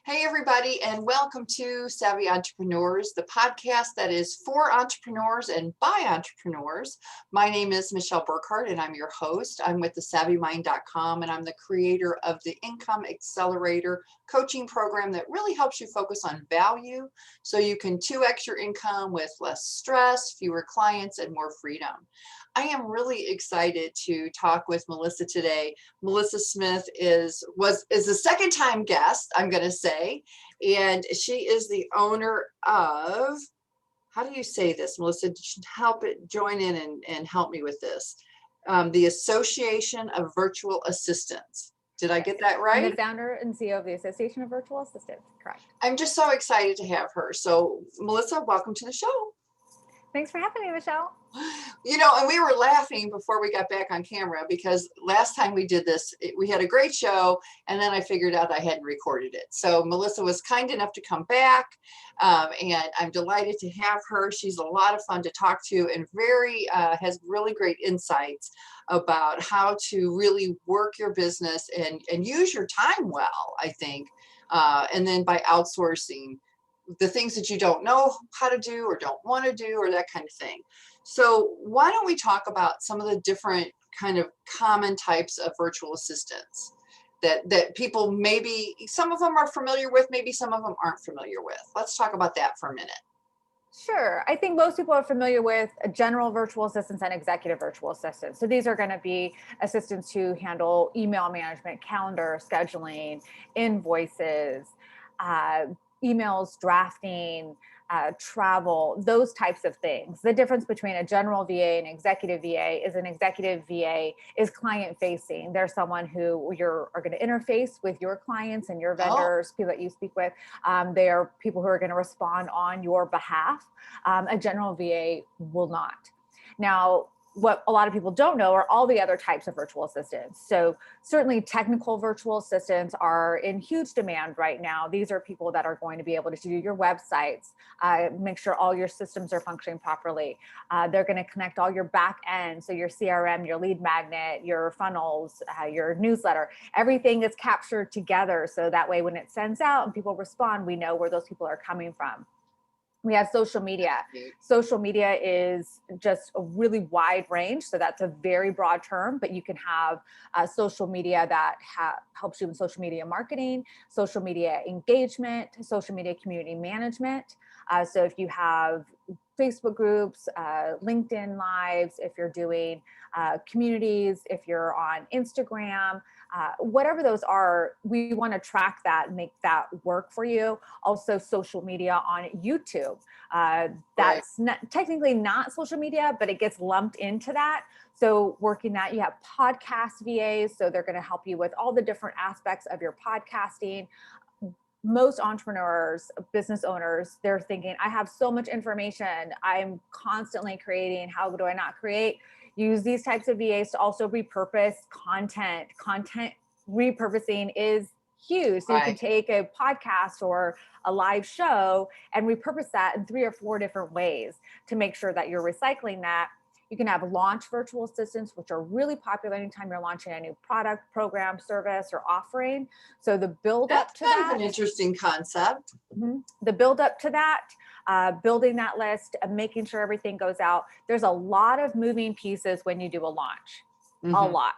Hey, everybody, and welcome to Savvy Entrepreneurs, the podcast that is for entrepreneurs and by entrepreneurs. My name is Michelle Burkhardt, and I'm your host. I'm with thesavvymind.com, and I'm the creator of the Income Accelerator coaching program that really helps you focus on value so you can 2x your income with less stress, fewer clients, and more freedom. I am really excited to talk with Melissa today. Melissa Smith is a second time guest, I'm going to say, and she is the owner of, how do you say this, Melissa? Join in and help me with this. The Association of Virtual Assistants. Did I get that right? I'm the founder and CEO of the Association of Virtual Assistants. Correct. I'm just so excited to have her. So, Melissa, welcome to the show. Thanks for having me, Michelle. You know, and we were laughing before we got back on camera because last time we did this, we had a great show, and then I figured out I hadn't recorded it. So Melissa was kind enough to come back, and I'm delighted to have her. She's a lot of fun to talk to and has really great insights about how to really work your business and use your time well, I think, and then by outsourcing the things that you don't know how to do or don't want to do or that kind of thing. So why don't we talk about some of the different kind of common types of virtual assistants that people, maybe some of them are familiar with, maybe some of them aren't familiar with. Let's talk about that for a minute. Sure. I think most people are familiar with general virtual assistants and executive virtual assistants. So these are going to be assistants who handle email management, calendar scheduling, invoices, emails, drafting, travel, those types of things. The difference between a general VA and executive VA is an executive VA is client facing. They're someone who are going to interface with your clients and your vendors, people that you speak with. They are people who are going to respond on your behalf. A general VA will not. Now, what a lot of people don't know are all the other types of virtual assistants. So certainly technical virtual assistants are in huge demand right now. These are people that are going to be able to do your websites, make sure all your systems are functioning properly. They're going to connect all your back end. So your CRM, your lead magnet, your funnels, your newsletter, everything is captured together. So that way when it sends out and people respond, we know where those people are coming from. We have social media. Social media is just a really wide range. So that's a very broad term, but you can have social media that helps you in social media marketing, social media engagement, social media community management. So if you have Facebook groups, LinkedIn lives, if you're doing communities, if you're on Instagram, whatever those are, we want to track that and make that work for you. Also social media on YouTube. That's technically not social media, but it gets lumped into that. So working that, you have podcast VAs. So they're going to help you with all the different aspects of your podcasting. Most entrepreneurs, business owners, they're thinking, I have so much information. I'm constantly creating. How do I not create? Use these types of VAs to also repurpose content. Content repurposing is huge. So you can take a podcast or a live show and repurpose that in 3 or 4 different ways to make sure that you're recycling that. You can have launch virtual assistants, which are really popular anytime you're launching a new product, program, service, or offering. So the build up to that. That's an interesting concept. The build up to that, building that list, making sure everything goes out. There's a lot of moving pieces when you do a launch, a lot.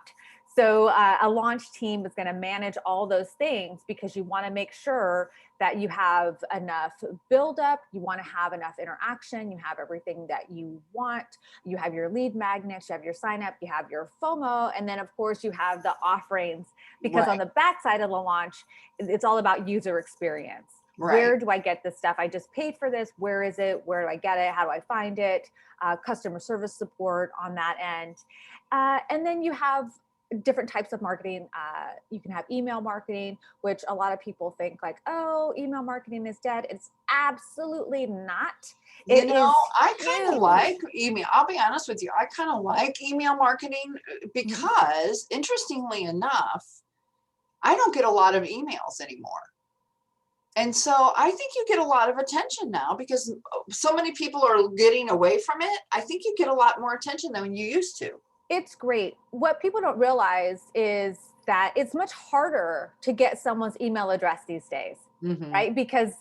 So a launch team is going to manage all those things because you want to make sure that you have enough buildup, you want to have enough interaction, you have everything that you want, you have your lead magnets, you have your sign up, you have your FOMO, and then of course you have the offerings because on the backside of the launch, it's all about user experience. Where do I get this stuff? I just paid for this. Where is it? Where do I get it? How do I find it? Customer service support on that end. And then you have different types of marketing. You can have email marketing, which a lot of people think like, oh, email marketing is dead. It's absolutely not. I kind of like email. I'll be honest with you. I kind of like email marketing because interestingly enough, I don't get a lot of emails anymore. And so I think you get a lot of attention now because so many people are getting away from it. I think you get a lot more attention than you used to. It's great. What people don't realize is that it's much harder to get someone's email address these days, Mhm. right? Because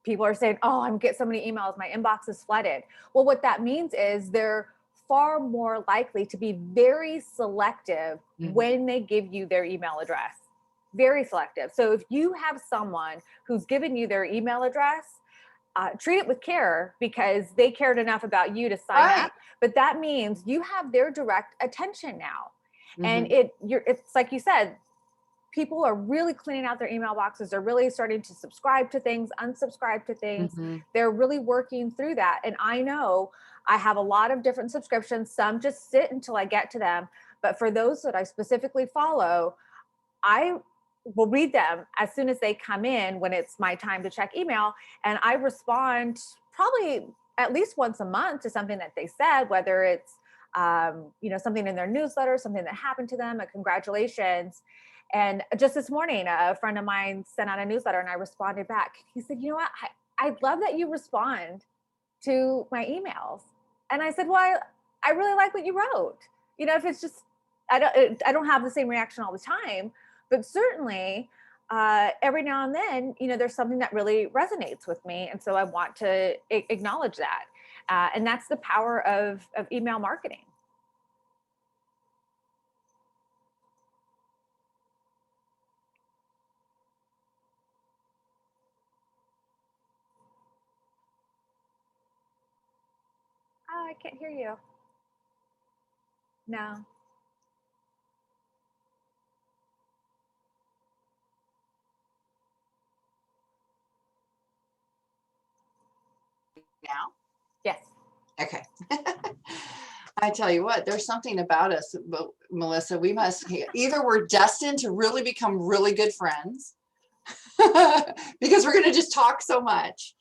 people are saying, oh, I'm getting so many emails, my inbox is flooded. Well, what that means is they're far more likely to be very selective Mhm. when they give you their email address. Very selective. So if you have someone who's given you their email address, treat it with care because they cared enough about you to sign Right. up. But that means you have their direct attention now. And Mhm. it's like you said, people are really cleaning out their email boxes. They're really starting to subscribe to things, unsubscribe to things. Mhm. They're really working through that. And I know I have a lot of different subscriptions. Some just sit until I get to them. But for those that I specifically follow, I will read them as soon as they come in when it's my time to check email. And I respond probably at least once a month to something that they said, whether it's something in their newsletter, something that happened to them, a congratulations. And just this morning, a friend of mine sent out a newsletter and I responded back. He said, you know what? I love that you respond to my emails. And I said, well, I really like what you wrote. If it's just, I don't have the same reaction all the time, but certainly every now and then, there's something that really resonates with me. And so I want to acknowledge that. And that's the power of email marketing. Oh, I can't hear you. No. Now? Yes. Okay. I tell you what, there's something about us, Melissa, we must either we're destined to really become really good friends because we're going to just talk so much.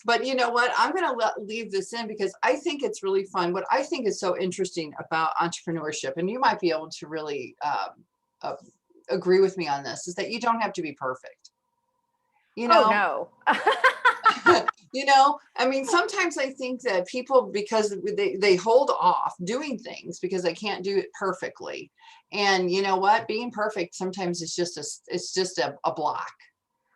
But you know what? I'm going to leave this in because I think it's really fun. What I think is so interesting about entrepreneurship, and you might be able to really uh, agree with me on this, is that you don't have to be perfect. You Oh know, no. I mean, sometimes I think that people, because they hold off doing things because they can't do it perfectly. And you know what? Being perfect sometimes it's just a block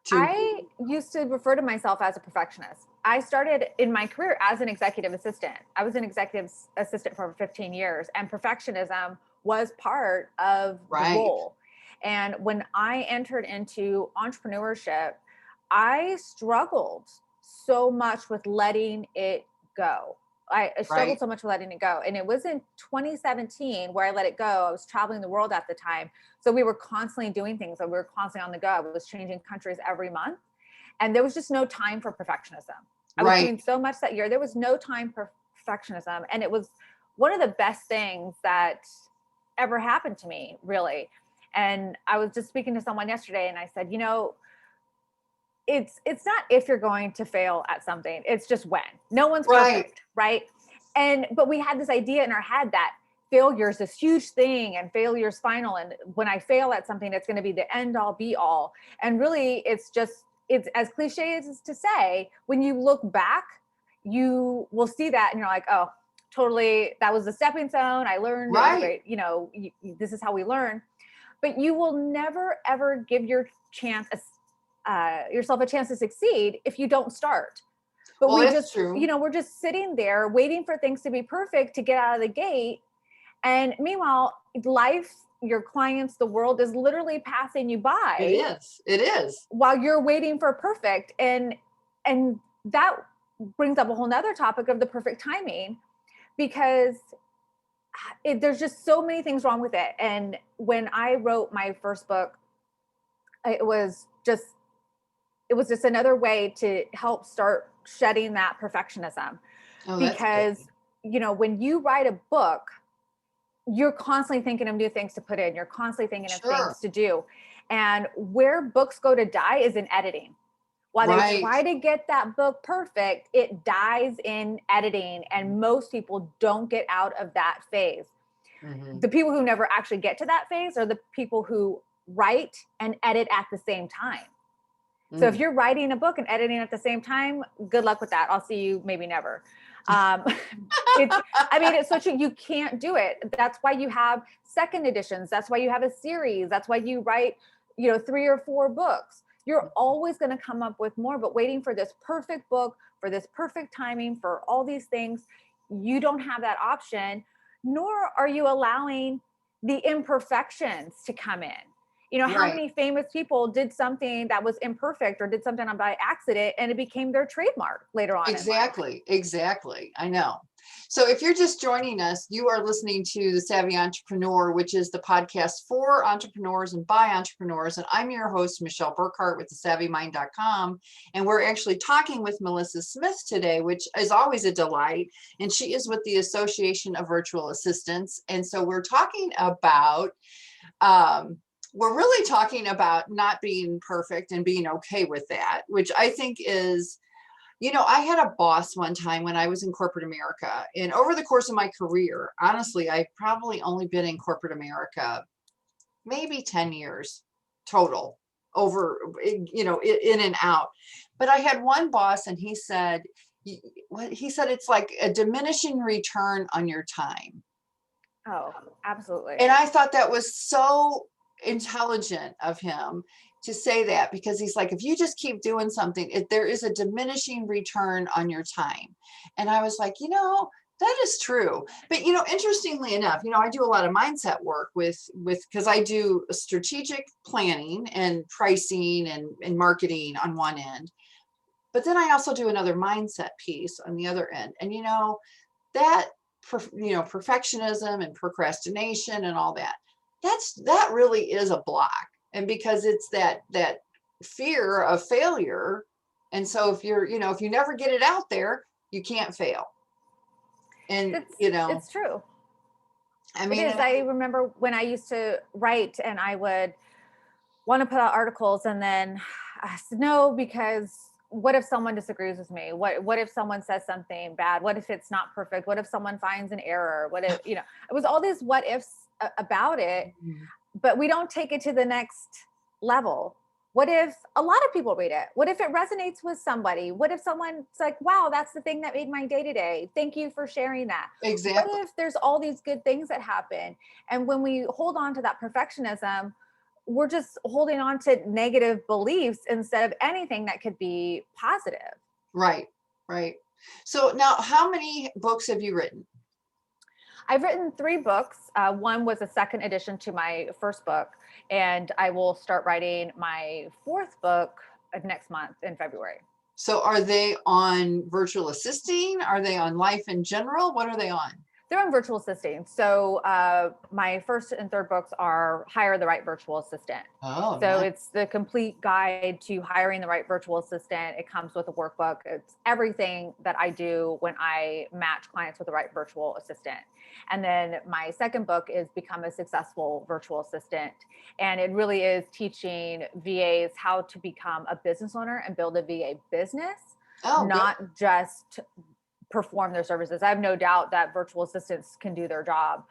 to, I used to refer to myself as a perfectionist. I started in my career as an executive assistant. I was an executive assistant for over 15 years, and perfectionism was part of the right. role. And when I entered into entrepreneurship, I struggled so much with letting it go. I struggled Right. so much with letting it go. And it was in 2017 where I let it go. I was traveling the world at the time. So we were constantly doing things. So we were constantly on the go. I was changing countries every month. And there was just no time for perfectionism. I was Right. doing so much that year. There was no time for perfectionism. And it was one of the best things that ever happened to me, really. And I was just speaking to someone yesterday and I said, it's not if you're going to fail at something, it's just when. No one's Right. perfect, right? But we had this idea in our head that failure is this huge thing and failure is final, and when I fail at something it's going to be the end all be all. And really it's as cliche as to say, when you look back you will see that and you're like, oh, totally, that was a stepping stone, I learned, it was a Right. great, this is how we learn. But you will never ever give yourself a chance to succeed if you don't start. But Well, we that's just, true. we're just sitting there waiting for things to be perfect to get out of the gate. And meanwhile, life, your clients, the world is literally passing you It by is. It is. while you're waiting for perfect. And that brings up a whole nother topic of the perfect timing, because there's just so many things wrong with it. And when I wrote my first book, it was just another way to help start shedding that perfectionism. Oh, that's good. Because when you write a book, you're constantly thinking of new things to put in, you're constantly thinking of Sure. things to do. And where books go to die is in editing. While they Right. try to get that book perfect, it dies in editing, and most people don't get out of that phase. Hmm. The people who never actually get to that phase are the people who write and edit at the same time. So if Mm. you're writing a book and editing at the same time, good luck with that. I'll see you maybe never. Um, it's such a, you can't do it. That's why you have second editions. That's why you have a series. That's why you write, 3 or 4 books. You're always going to come up with more, but waiting for this perfect book, for this perfect timing, for all these things, you don't have that option, nor are you allowing the imperfections to come in. How Right. many famous people did something that was imperfect or did something by accident and it became their trademark later on in life? Exactly. I know. So if you're just joining us, you are listening to The Savvy Entrepreneur, which is the podcast for entrepreneurs and by entrepreneurs. And I'm your host, Michelle Burkhart with thesavvymind.com. And we're actually talking with Melissa Smith today, which is always a delight. And she is with the Association of Virtual Assistants. And so we're talking about we're really talking about not being perfect and being okay with that, which I think is, I had a boss one time when I was in corporate America, and over the course of my career, honestly, I've probably only been in corporate America maybe 10 years total over, in and out. But I had one boss and he said, it's like a diminishing return on your time. Oh, absolutely. And I thought that was so intelligent of him to say that, because he's like, if you just keep doing something, there is a diminishing return on your time. And I was like, that is true. But, interestingly enough, I do a lot of mindset work because I do strategic planning and pricing and marketing on one end. But then I also do another mindset piece on the other end. And, that perfectionism and procrastination and all that really is a block. And because it's that fear of failure. And so if if you never get it out there, you can't fail. And It's true. I mean, it is. I remember when I used to write and I would want to put out articles and then I said no, because what if someone disagrees with me? What if someone says something bad? What if it's not perfect? What if someone finds an error? What if, it was all these what ifs about it, but we don't take it to the next level. What if a lot of people read it? What if it resonates with somebody? What if someone's like, wow, that's the thing that made my day today. Thank you for sharing that. exactly. What if there's all these good things that happen? And when we hold on to that perfectionism, we're just holding on to negative beliefs instead of anything that could be positive. Right. So now, how many books have you written? I've written 3 books. One was a second edition to my first book, and I will start writing my 4th book next month in February. So are they on virtual assisting? Are they on life in general? What are they on? They're on virtual assisting. So my first and third books are Hire the Right Virtual Assistant. Oh, so nice. It's the complete guide to hiring the right virtual assistant. It comes with a workbook. It's everything that I do when I match clients with the right virtual assistant. And then my second book is Become a Successful Virtual Assistant. And it really is teaching VAs how to become a business owner and build a VA business, not good. just perform their services. I have no doubt that virtual assistants can do their job.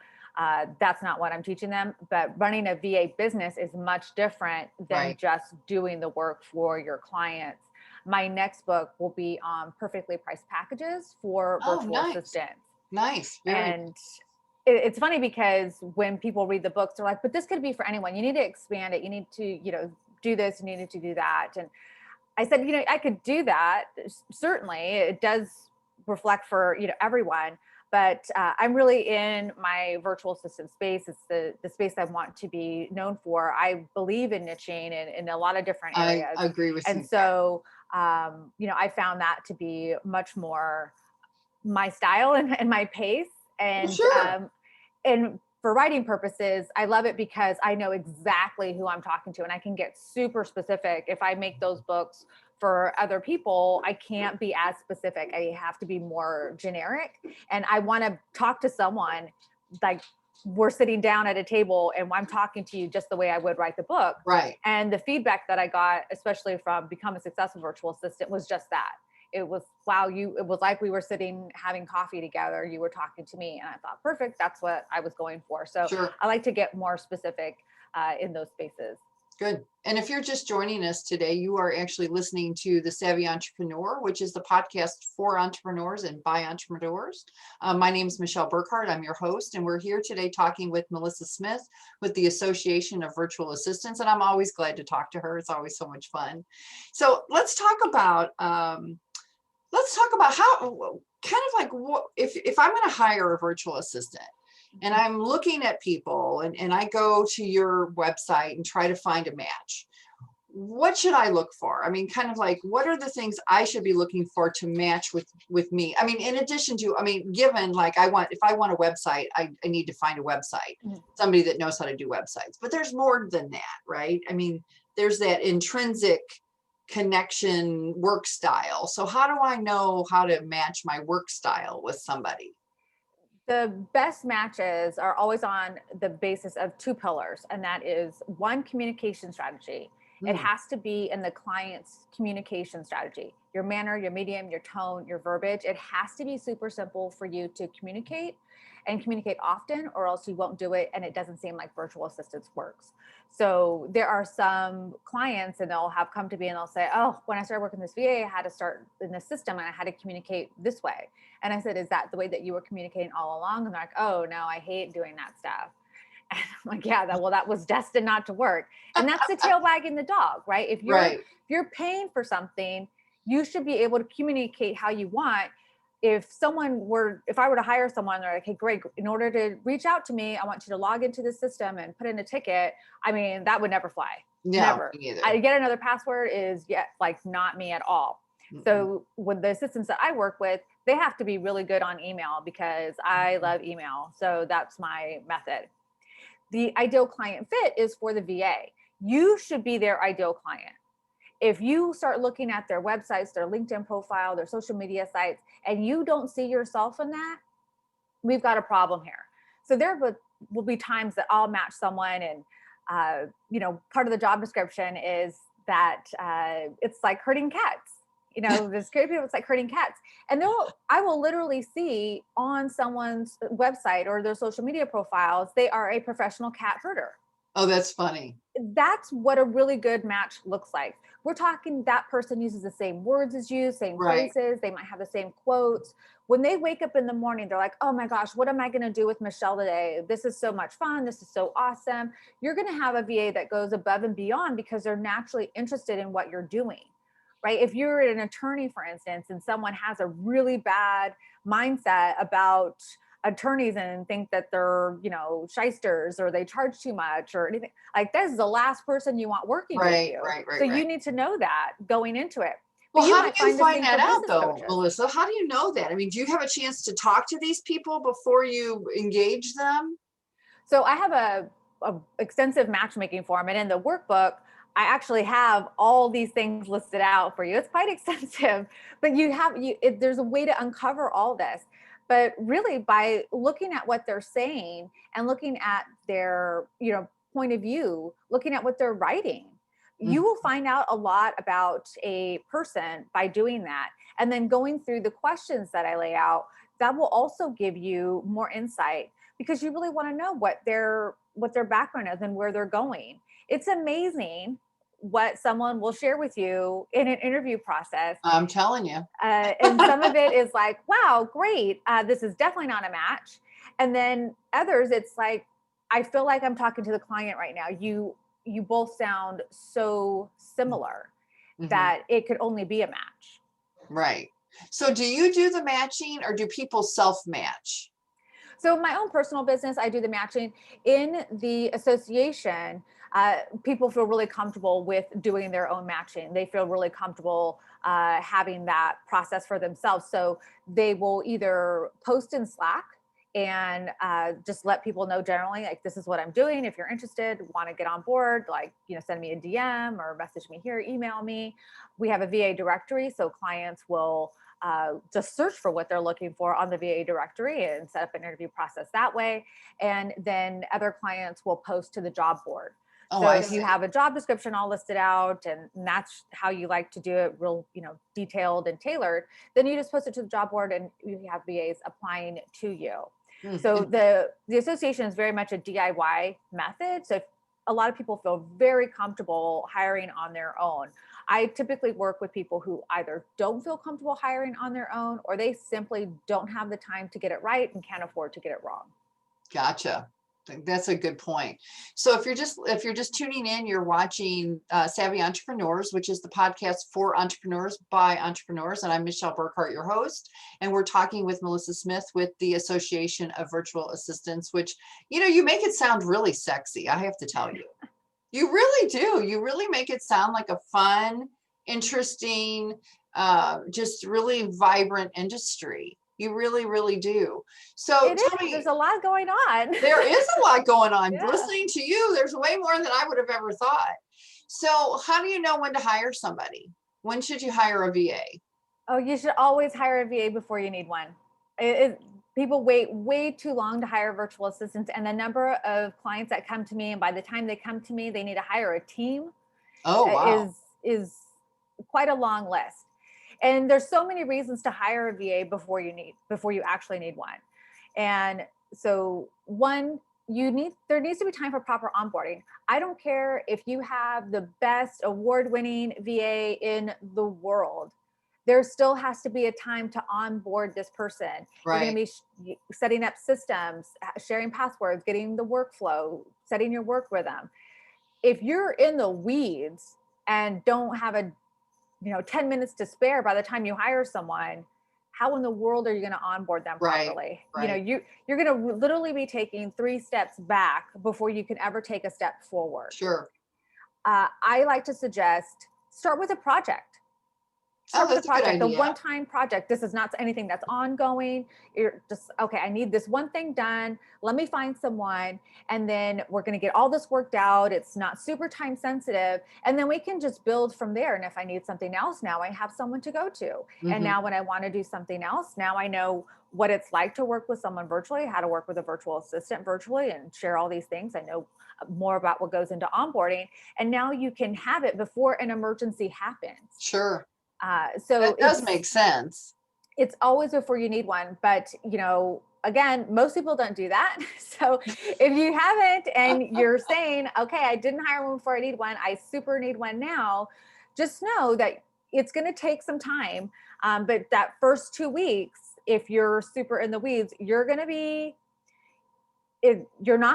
That's not what I'm teaching them, but running a VA business is much different than just doing the work for your clients. My next book will be on perfectly priced packages for virtual assistants. Nice. And it's funny because when people read the books, they're like, but this could be for anyone. You need to expand it. You need to, do this, you needed to do that. And I said, I could do that. Certainly it does reflect for everyone, but I'm really in my virtual assistant space. It's the space I want to be known for. I believe in niching in a lot of different areas. I agree with you. And so I found that to be much more my style and my pace. And and for writing purposes, I love it because I know exactly who I'm talking to and I can get super specific. If I make those books for other people, I can't be as specific. I have to be more generic. And I want to talk to someone like we're sitting down at a table and I'm talking to you just the way I would write the book. Right. And the feedback that I got, especially from Become a Successful Virtual Assistant, was just that. It was, wow, it was like we were sitting having coffee together. You were talking to me. And I thought, perfect. That's what I was going for. So I like to get more specific in those spaces. Good. And if you're just joining us today, you are actually listening to The Savvy Entrepreneur, which is the podcast for entrepreneurs and by entrepreneurs. My name is Michelle Burkhardt. I'm your host, and we're here today talking with Melissa Smith with the Association of Virtual Assistants. And I'm always glad to talk to her. It's always so much fun. So let's talk about how kind of like what if I'm going to hire a virtual assistant. And I'm looking at people and I go to your website and try to find a match. What should I look for? I mean, kind of like, what are the things I should be looking for to match with me? I mean, in addition to, I mean, given like if I want a website, I need to find a website, somebody that knows how to do websites. But there's more than that, right? I mean, there's that intrinsic connection work style. So how do I know how to match my work style with somebody? The best matches are always on the basis of two pillars, and that is one, communication strategy. It has to be in the client's communication strategy. Your manner, your medium, your tone, your verbiage. It has to be super simple for you to communicate and communicate often, or else you won't do it and it doesn't seem like virtual assistance works. So there are some clients and they'll have come to me and they'll say, oh, when I started working this VA, I had to start in this system and I had to communicate this way. And I said, is that the way that you were communicating all along? And they're like, oh no, I hate doing that stuff. And I'm like, yeah, that was destined not to work. And that's the tail wagging the dog, right? If you're paying for something, you should be able to communicate how you want. If I were to hire someone, they're like, hey, great, in order to reach out to me, I want you to log into the system and put in a ticket. I mean, that would never fly. No, never. Either. I get another password is like not me at all. Mm-hmm. So with the assistants that I work with, they have to be really good on email because I love email. So that's my method. The ideal client fit is for the VA. You should be their ideal client. If you start looking at their websites, their LinkedIn profile, their social media sites, and you don't see yourself in that, we've got a problem here. So there will be times that I'll match someone and, part of the job description is that it's like herding cats. The security people, it's like herding cats. And I will literally see on someone's website or their social media profiles, they are a professional cat herder. Oh, that's funny. That's what a really good match looks like. We're talking that person uses the same words as you, same phrases. They might have the same quotes. When they wake up in the morning, they're like, oh my gosh, what am I going to do with Michelle today? This is so much fun. This is so awesome. You're going to have a VA that goes above and beyond because they're naturally interested in what you're doing, right? If you're an attorney, for instance, and someone has a really bad mindset about attorneys and think that they're, shysters or they charge too much or anything, like this is the last person you want working with you. So you need to know that going into it. Well, how do you find that out though, Melissa? How do you know that? I mean, do you have a chance to talk to these people before you engage them? So I have a extensive matchmaking form, and in the workbook, I actually have all these things listed out for you. It's quite extensive, but there's a way to uncover all this. But really, by looking at what they're saying and looking at their, point of view, looking at what they're writing, you will find out a lot about a person by doing that. And then going through the questions that I lay out, that will also give you more insight because you really want to know what their background is and where they're going. It's amazing what someone will share with you in an interview process. I'm telling you. And some of it is like, wow, great. This is definitely not a match. And then others, it's like, I feel like I'm talking to the client right now. You both sound so similar that it could only be a match. Right. So do you do the matching or do people self-match? So my own personal business, I do the matching. In the association, people feel really comfortable with doing their own matching. They feel really comfortable having that process for themselves. So they will either post in Slack and just let people know generally, like, this is what I'm doing. If you're interested, want to get on board, like, send me a DM or message me here, email me. We have a VA directory. So clients will just search for what they're looking for on the VA directory and set up an interview process that way. And then other clients will post to the job board. So if you have a job description all listed out and that's how you like to do it, real, detailed and tailored, then you just post it to the job board and you have VAs applying to you. So the association is very much a DIY method. So a lot of people feel very comfortable hiring on their own. I typically work with people who either don't feel comfortable hiring on their own, or they simply don't have the time to get it right and can't afford to get it wrong. Gotcha. That's a good point. So if you're just tuning in, you're watching Savvy Entrepreneurs, which is the podcast for entrepreneurs by entrepreneurs, and I'm Michelle Burkhart, your host, and we're talking with Melissa Smith with the Association of Virtual Assistants, which you make it sound really sexy. I have to tell you, you really do. You really make it sound like a fun, interesting, just really vibrant industry. You really, really do. So It tell is. me, There's a lot going on. there is a lot going on. Yeah. Listening to you, there's way more than I would have ever thought. So how do you know when to hire somebody? When should you hire a VA? Oh, you should always hire a VA before you need one. People wait way too long to hire virtual assistants, and the number of clients that come to me, and by the time they come to me, they need to hire a team, Oh, wow. is quite a long list. And there's so many reasons to hire a VA before you actually need one. And so there needs to be time for proper onboarding. I don't care if you have the best award-winning VA in the world. There still has to be a time to onboard this person. Right. You're going to be setting up systems, sharing passwords, getting the workflow, setting your work rhythm. If you're in the weeds and don't have 10 minutes to spare by the time you hire someone, how in the world are you going to onboard them properly? Right. You're going to literally be taking 3 steps back before you can ever take a step forward. Sure. I like to suggest start with a project. That's a good idea. The one-time project. This is not anything that's ongoing. You're just, okay, I need this one thing done. Let me find someone, and then we're going to get all this worked out. It's not super time sensitive. And then we can just build from there. And if I need something else, now I have someone to go to. Mm-hmm. And now when I want to do something else, now I know what it's like to work with someone virtually, how to work with a virtual assistant virtually, and share all these things. I know more about what goes into onboarding. And now you can have it before an emergency happens. Sure. So that does make sense. It's always before you need one, but again, most people don't do that. So if you haven't, and you're saying, okay, I didn't hire one before I need one, I super need one now, just know that it's going to take some time. But that first 2 weeks, if you're super in the weeds, you're not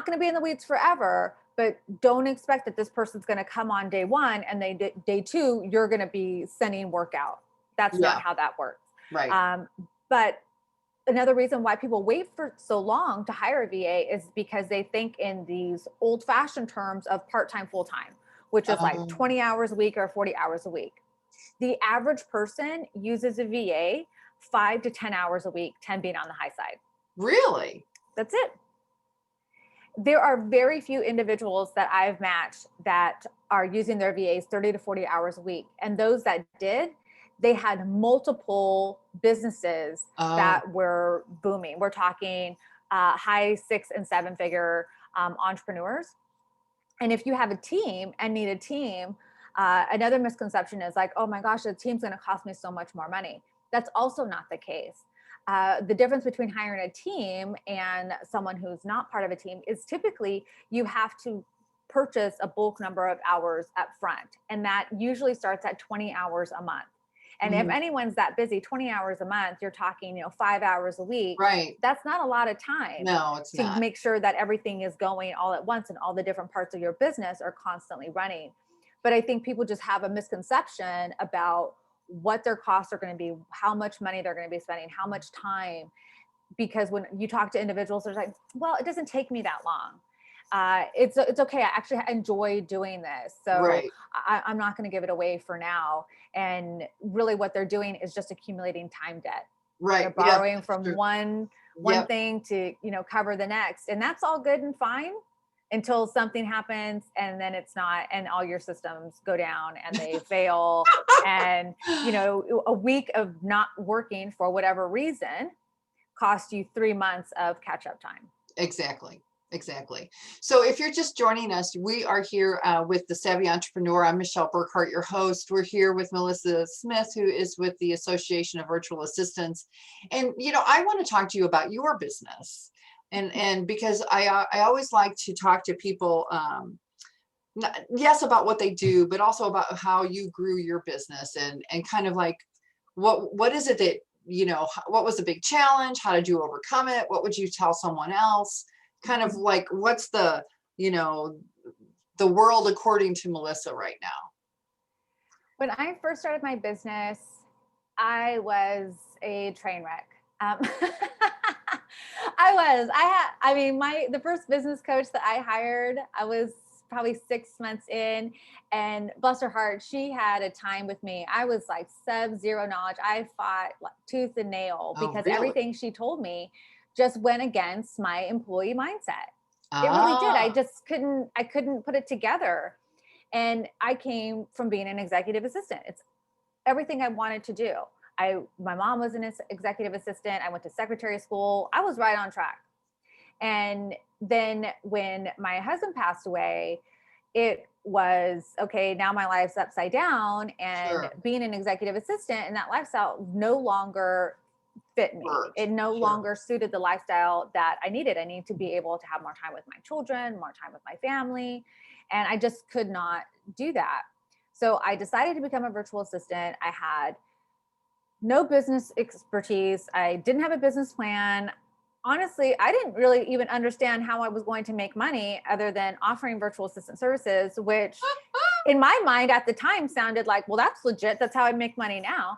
going to be in the weeds forever. But don't expect that this person's going to come on day 1 and day 2, you're going to be sending work out. That's not how that works. Right. But another reason why people wait for so long to hire a VA is because they think in these old fashioned terms of part-time, full-time, which is like 20 hours a week or 40 hours a week. The average person uses a VA 5 to 10 hours a week, 10 being on the high side. Really? That's it. There are very few individuals that I've matched that are using their VAs 30 to 40 hours a week. And those that did, they had multiple businesses that were booming. We're talking high 6 and 7 figure entrepreneurs. And if you have a team and need a team, another misconception is like, oh my gosh, the team's going to cost me so much more money. That's also not the case. The difference between hiring a team and someone who's not part of a team is typically you have to purchase a bulk number of hours up front. And that usually starts at 20 hours a month. And if anyone's that busy, 20 hours a month, you're talking, 5 hours a week. Right. That's not a lot of time. No, it's not. To make sure that everything is going all at once and all the different parts of your business are constantly running. But I think people just have a misconception about what their costs are going to be, how much money they're going to be spending, how much time. Because when you talk to individuals, they're like, well, it doesn't take me that long. It's okay. I actually enjoy doing this. So I'm not going to give it away for now. And really what they're doing is just accumulating time debt. Right. They're borrowing from one thing to, cover the next. And that's all good and fine until something happens and then it's not, and all your systems go down and they fail. And, a week of not working for whatever reason cost you 3 months of catch-up time. Exactly. So if you're just joining us, we are here with the Savvy Entrepreneur. I'm Michelle Burkhart, your host. We're here with Melissa Smith, who is with the Association of Virtual Assistants. And, I want to talk to you about your business. And because I always like to talk to people yes, about what they do, but also about how you grew your business and kind of like what is it that, what was the big challenge? How did you overcome it? What would you tell someone else? Kind of like what's you know, the world according to Melissa right now? When I first started my business, I was a train wreck. I mean, the first business coach that I hired, I was probably 6 months in, and bless her heart, she had a time with me. I was like sub-zero knowledge. I fought like tooth and nail Oh, because really? everything she told me just went against my employee mindset. It really did. Ah, I couldn't put it together. And I came from being an executive assistant. It's everything I wanted to do. My mom was an executive assistant. I went to secretary school. I was right on track. And then when my husband passed away, it was okay, now my life's upside down, and sure. being an executive assistant and that lifestyle no longer fit me. Worked. It no Sure. longer suited the lifestyle that I needed. I need to be able to have more time with my children, more time with my family. And I just could not do that. So I decided to become a virtual assistant. I had no business expertise. I didn't have a business plan. Honestly, I didn't really even understand how I was going to make money other than offering virtual assistant services, which in my mind at the time sounded like, well, that's legit. That's how I make money now.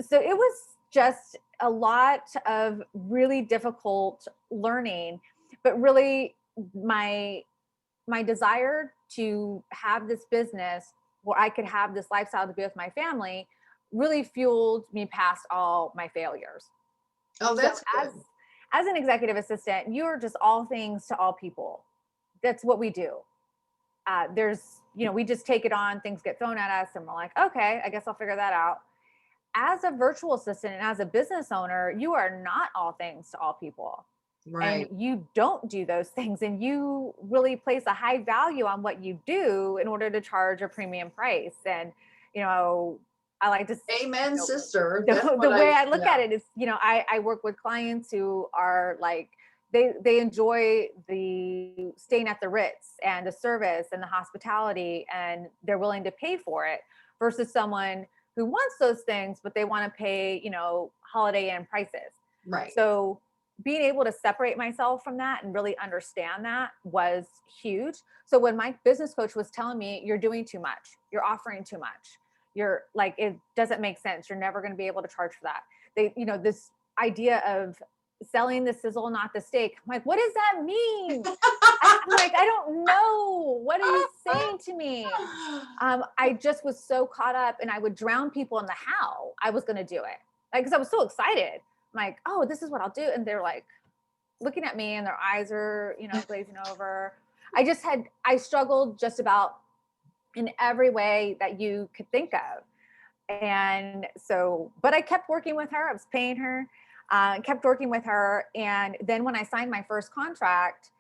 So it was just a lot of really difficult learning, but really my desire to have this business where I could have this lifestyle to be with my family really fueled me past all my failures. Oh, So that's good. as an executive assistant, you're just all things to all people. That's what we do. We just take it on, things get thrown at us, and we're like, okay, I guess I'll figure that out. As a virtual assistant and as a business owner, you are not all things to all people. And Right. you don't do those things, and you really place a high value on what you do in order to charge a premium price. And, you know, I like to, Amen, you sister. That's the what way I, I look yeah. at it is, I work with clients who are like, they enjoy the staying at the Ritz and the service and the hospitality, and they're willing to pay for it, versus someone who wants those things, but they want to pay, Holiday Inn prices. Right. So being able to separate myself from that and really understand that was huge. So when my business coach was telling me, you're doing too much, you're offering too much, you're like, it doesn't make sense, you're never going to be able to charge for that. This idea of selling the sizzle, not the steak. I'm like, what does that mean? I'm like, I don't know. What are you saying to me? I just was so caught up, and I would drown people in the how I was going to do it. Like, because I was so excited. I'm like, oh, this is what I'll do. And they're like looking at me, and their eyes are, glazing over. I struggled just about in every way that you could think of. And so, but I kept working with her. I was paying her, kept working with her. And then when I signed my first contract,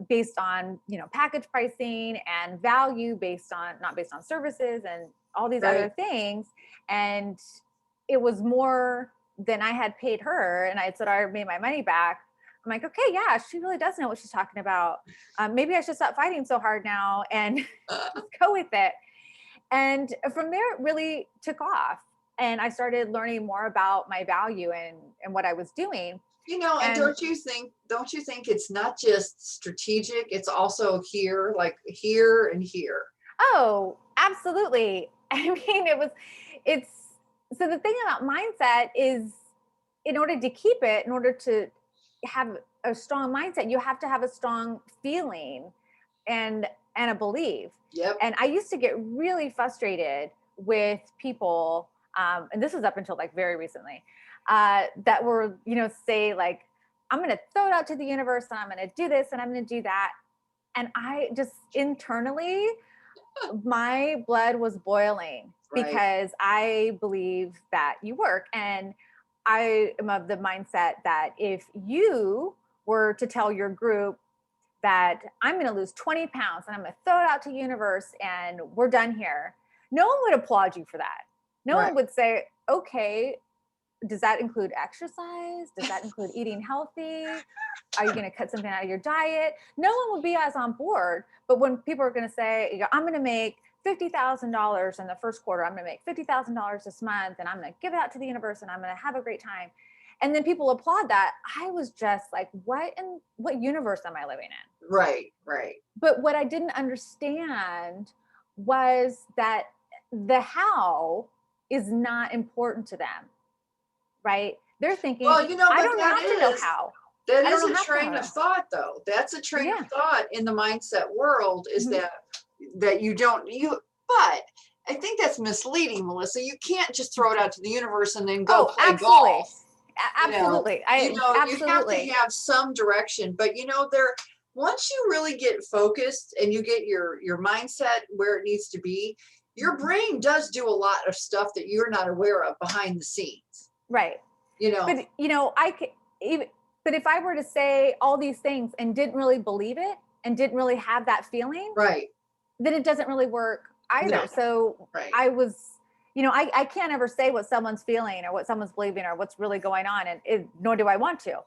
based on package pricing and value, based on not based on services and all these Right. other things, and it was more than I had paid her, and I said I made my money back. I'm like, okay, yeah, she really does know what she's talking about. Maybe I should stop fighting so hard now and just go with it. And from there, it really took off. And I started learning more about my value and what I was doing. And And don't you think it's not just strategic, it's also here, like here and here. oh, absolutely. I mean, it's, so the thing about mindset is, in order to keep it, in order to have a strong mindset, you have to have a strong feeling and a belief. Yep. And I used to get really frustrated with people, and this was up until like very recently, that were, say like, I'm going to throw it out to the universe, and I'm going to do this, and I'm going to do that. And I just internally, my blood was boiling, Right. because I believe that you work. And I am of the mindset that if you were to tell your group that I'm going to lose 20 pounds and I'm going to throw it out to the universe and we're done here, no one would applaud you for that. No Right. one would say, okay, does that include exercise? Does that include eating healthy? Are you going to cut something out of your diet? No one will be as on board. But when people are going to say, you know, I'm going to make $50,000 in the first quarter, I'm going to make $50,000 this month, and I'm going to give it out to the universe, and I'm going to have a great time. And then people applaud that. I was just like, what universe am I living in? Right, right. But what I didn't understand was that the how is not important to them, right? They're thinking, Well, you know, I but don't have to know how. that I is don't a have to train know. of thought, though. That's a train Yeah. of thought in the mindset world, is Mhm. that you don't, but I think that's misleading, Melissa. You can't just throw it out to the universe and then go Oh, play absolutely. golf. You know, Absolutely. you have to have some direction, but you know, once you really get focused and you get your mindset where it needs to be, your brain does do a lot of stuff that you're not aware of behind the scenes. Right. You know, But you know, I could even, but if I were to say all these things and didn't really believe it and didn't really have that feeling, right. then it doesn't really work either. No. So Right. I was, you know, I can't ever say what someone's feeling or what someone's believing or what's really going on, and nor do I want to.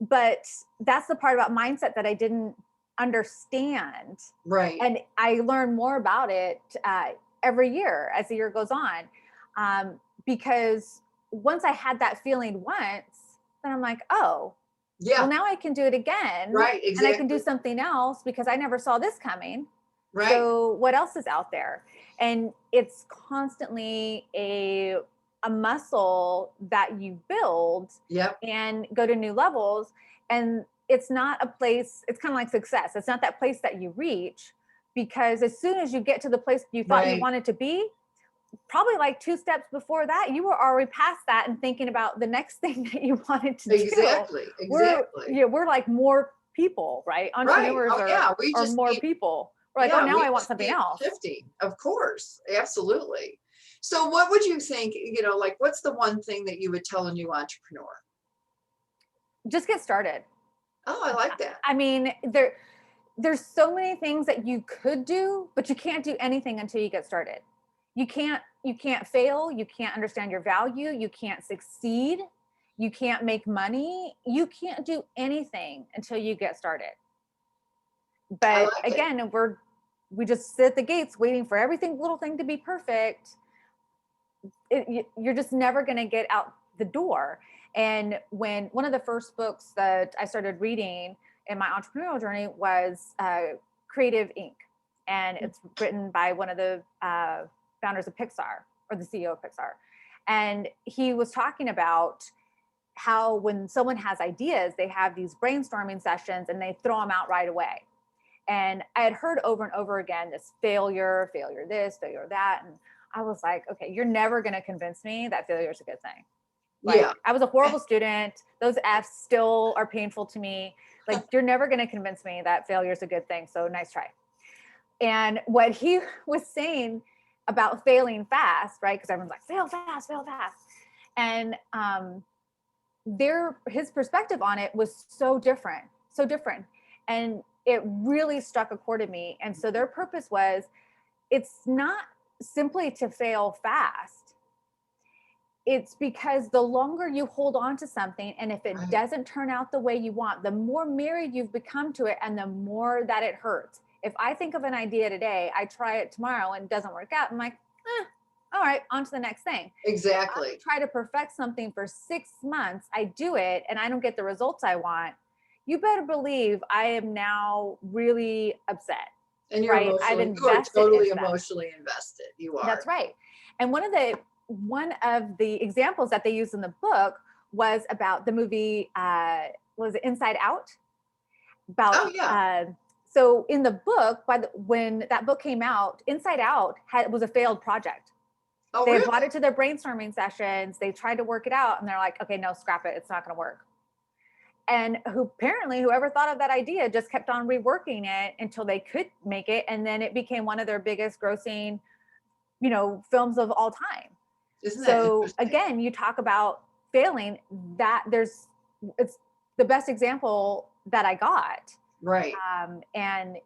But that's the part about mindset that I didn't understand. Right. And I learn more about it every year as the year goes on, because once I had that feeling once, then I'm like, oh, Yeah. well, now I can do it again. Right. Exactly. And I can do something else because I never saw this coming. Right. So what else is out there? And it's constantly a muscle that you build. Yep. And go to new levels. And it's not a place, it's kind of like success. It's not that place that you reach, because as soon as you get to the place you thought you wanted to be, probably like 2 steps before that, you were already past that and thinking about the next thing that you wanted to do. Exactly. We're like more people, right? Entrepreneurs are more people. We're like, oh, now I want something else. Shifting, of course. Absolutely. So what would you think, you know, like, what's the one thing that you would tell a new entrepreneur? Just get started. Oh, I like that. I mean, there's so many things that you could do, but you can't do anything until you get started. You can't fail. You can't understand your value. You can't succeed. You can't make money. You can't do anything until you get started. But again, we just sit at the gates waiting for everything, little thing to be perfect. You're just never going to get out the door. And when one of the first books that I started reading in my entrepreneurial journey was Creative Inc. And it's written by one of the founders of Pixar, or the CEO of Pixar. And he was talking about how when someone has ideas, they have these brainstorming sessions and they throw them out right away. And I had heard over and over again, this failure this, failure that. And I was like, okay, you're never going to convince me that failure is a good thing. Like, yeah. I was a horrible student. Those F's still are painful to me. Like, you're never going to convince me that failure is a good thing. So nice try. And what he was saying about failing fast, right? Because everyone's like, fail fast. And his perspective on it was so different. And it really struck a chord in me. And so their purpose was, it's not simply to fail fast. It's because the longer you hold on to something, and if it doesn't turn out the way you want, the more married you've become to it and the more that it hurts. If I think of an idea today, I try it tomorrow and it doesn't work out, I'm like, all right, on to the next thing. Exactly. I try to perfect something for 6 months, I do it, and I don't get the results I want. You better believe I am now really upset. And you're right? You are totally emotionally invested. You are. That's right. And one of the examples that they use in the book was about the movie, was it Inside Out? So in the book, when that book came out, Inside Out was a failed project. They really? brought it to their brainstorming sessions. They tried to work it out, and they're like, okay, no, scrap it. It's not going to work. And apparently whoever thought of that idea just kept on reworking it until they could make it. And then it became one of their biggest grossing, films of all time. So again, you talk about failing, it's the best example that I got. Right. And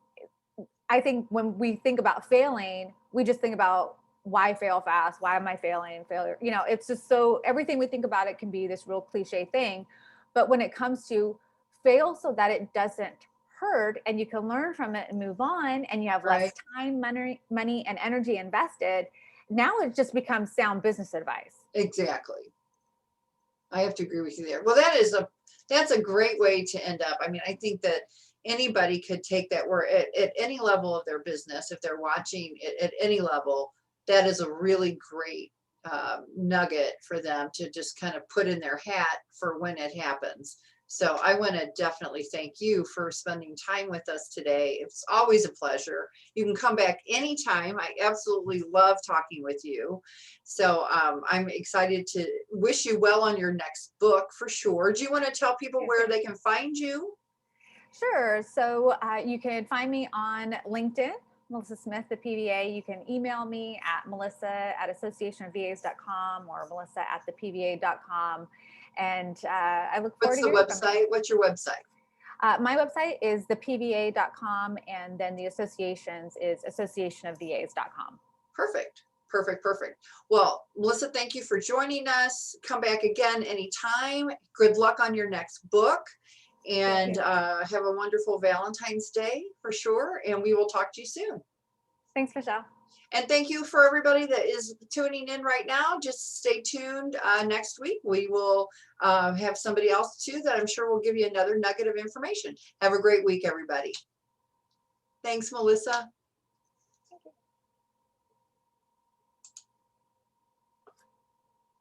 I think when we think about failing, we just think about why fail fast? Why am I failing? Failure, it's just so everything we think about it can be this real cliche thing. But when it comes to fail so that it doesn't hurt and you can learn from it and move on and you have less Right. time, money and energy invested, now it just becomes sound business advice. Exactly. I have to agree with you there. Well, that's a great way to end up. I mean, I think that anybody could take that word at any level of their business, if they're watching it at any level, that is a really great nugget for them to just kind of put in their hat for when it happens. So I want to definitely thank you for spending time with us today. It's always a pleasure. You can come back anytime. I absolutely love talking with you. So I'm excited to wish you well on your next book for sure. Do you want to tell people where they can find you? Sure. So you can find me on LinkedIn, Melissa Smith, the PVA. You can email me at melissa@associationofvas.com or melissa@thepva.com. And I look forward What's to the hearing from you. website? What's your website? My website is thepva.com, and then the associations is associationofvas.com. Perfect. Perfect. Perfect. Well, Melissa, thank you for joining us. Come back again anytime. Good luck on your next book, and have a wonderful Valentine's Day for sure. And we will talk to you soon. Thanks, Michelle. And thank you for everybody that is tuning in right now. Just stay tuned. Next week, we will have somebody else too that I'm sure will give you another nugget of information. Have a great week, everybody. Thanks, Melissa.